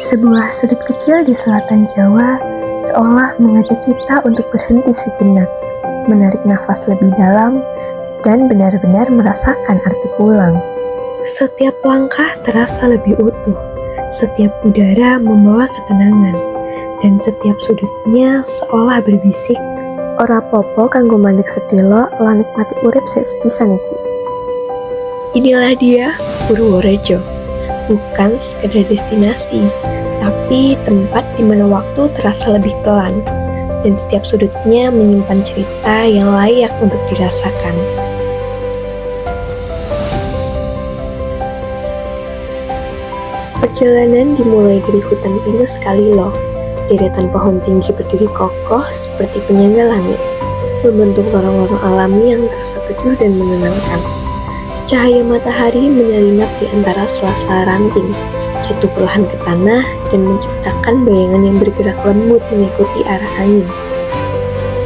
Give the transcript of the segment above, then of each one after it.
Sebuah sudut kecil di selatan Jawa seolah mengajak kita untuk berhenti sejenak, menarik nafas lebih dalam, dan benar-benar merasakan arti pulang. Setiap langkah terasa lebih utuh, setiap udara membawa ketenangan, dan setiap sudutnya seolah berbisik, ora popo kanggo mandek sedelo lan nikmati urip sik sepisan iki. Inilah dia, Purworejo. Bukan sekedar destinasi, tapi tempat di mana waktu terasa lebih pelan, dan setiap sudutnya menyimpan cerita yang layak untuk dirasakan. Perjalanan dimulai dari hutan pinus Kalilo. Deretan pohon tinggi berdiri kokoh seperti penyangga langit, membentuk lorong-lorong alami yang terasa teduh dan menenangkan. Cahaya matahari menyelinap di antara sela-sela ranting, jatuh perlahan ke tanah dan menciptakan bayangan yang bergerak lembut mengikuti arah angin.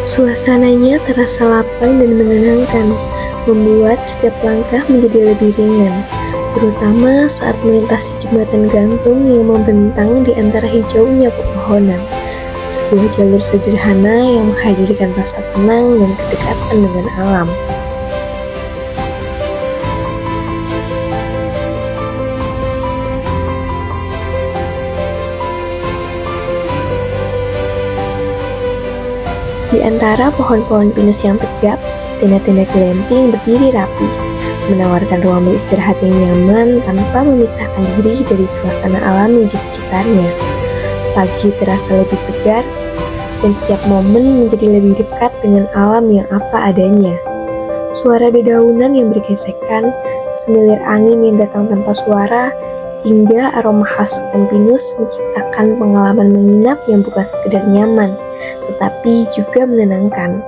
Suasananya terasa lapang dan menenangkan, membuat setiap langkah menjadi lebih ringan, terutama saat melintasi jembatan gantung yang membentang di antara hijaunya pepohonan. Sebuah jalur sederhana yang menghadirkan rasa tenang dan kedekatan dengan alam. Di antara pohon-pohon pinus yang tegap, tenda-tenda glamping berdiri rapi, menawarkan ruang beristirahat yang nyaman tanpa memisahkan diri dari suasana alami di sekitarnya. Pagi terasa lebih segar, dan setiap momen menjadi lebih dekat dengan alam yang apa adanya. Suara dedaunan yang bergesekan, semilir angin yang datang tanpa suara, hingga aroma khas hutan pinus menciptakan pengalaman menginap yang bukan sekedar nyaman, tetapi juga menenangkan.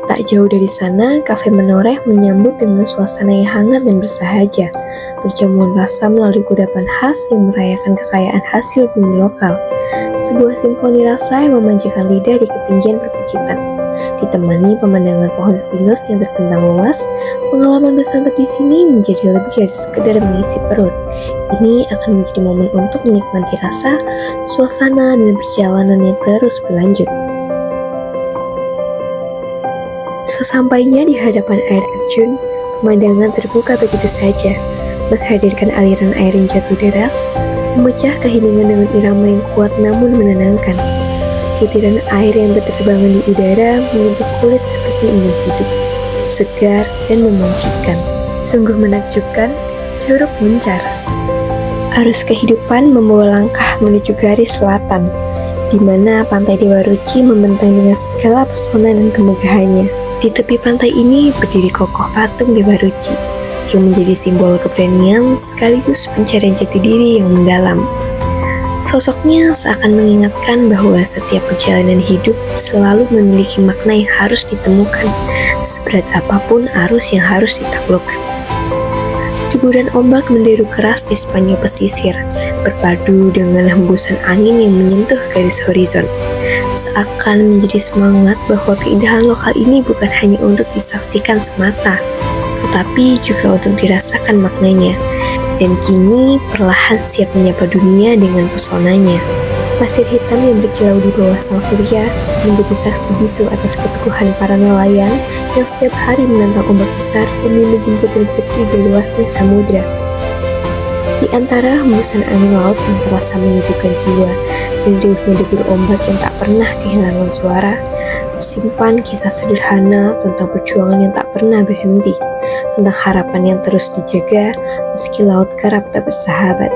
Tak jauh dari sana, kafe menoreh menyambut dengan suasana yang hangat dan bersahaja, berjamuan rasa melalui kudapan khas yang merayakan kekayaan hasil bumi lokal. Sebuah simfoni rasa yang memanjakan lidah di ketinggian perbukitan. Ditemani pemandangan pohon pinus yang terbentang luas, pengalaman bersantap di sini menjadi lebih dari sekedar mengisi perut. Ini akan menjadi momen untuk menikmati rasa, suasana, dan perjalanan yang terus berlanjut. Sesampainya di hadapan air terjun, pemandangan terbuka begitu saja, menghadirkan aliran air yang jatuh deras, memecah keheningan dengan irama yang kuat namun menenangkan. Butiran air yang berterbangan di udara menyentuh kulit seperti ingin hidup, segar dan membangkitkan. Sungguh menakjubkan, Curug Muncar. Arus kehidupan membawa langkah menuju garis selatan, di mana pantai Dewa Ruci membentang dengan segala pesona dan kemegahannya. Di tepi pantai ini berdiri kokoh patung Dewa Ruci, yang menjadi simbol keberanian sekaligus pencarian jati diri yang mendalam. Sosoknya seakan mengingatkan bahwa setiap perjalanan hidup selalu memiliki makna yang harus ditemukan, seberat apapun arus yang harus ditaklukkan. Deburan ombak menderu keras di sepanjang pesisir, berpadu dengan hembusan angin yang menyentuh garis horizon. Seakan menjadi semangat bahwa keindahan lokal ini bukan hanya untuk disaksikan semata, tetapi juga untuk dirasakan maknanya. Dan kini perlahan siap menyapa dunia dengan pesonanya. Pasir hitam yang berkilau di bawah sang surya menjadi saksi bisu atas keteguhan para nelayan yang setiap hari menantang ombak besar demi menjemput rezeki di luasnya samudra. Di antara hembusan angin laut yang terasa menyejukkan jiwa dan riuhnya debur ombak yang tak pernah kehilangan suara, tersimpan kisah sederhana tentang perjuangan yang tak pernah berhenti, tentang harapan yang terus dijaga meski laut kerap tak bersahabat.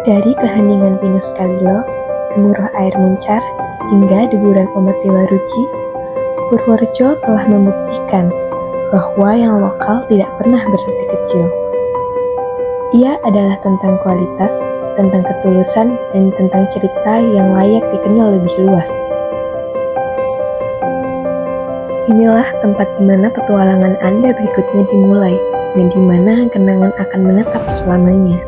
Dari keheningan pinus Kalilo, gemuruh air muncar, hingga deburan ombak Dewa Ruci, Purworejo telah membuktikan bahwa yang lokal tidak pernah berarti kecil. Ia adalah tentang kualitas, tentang ketulusan, dan tentang cerita yang layak dikenal lebih luas. Inilah tempat di mana petualangan Anda berikutnya dimulai, dan di mana kenangan akan menetap selamanya.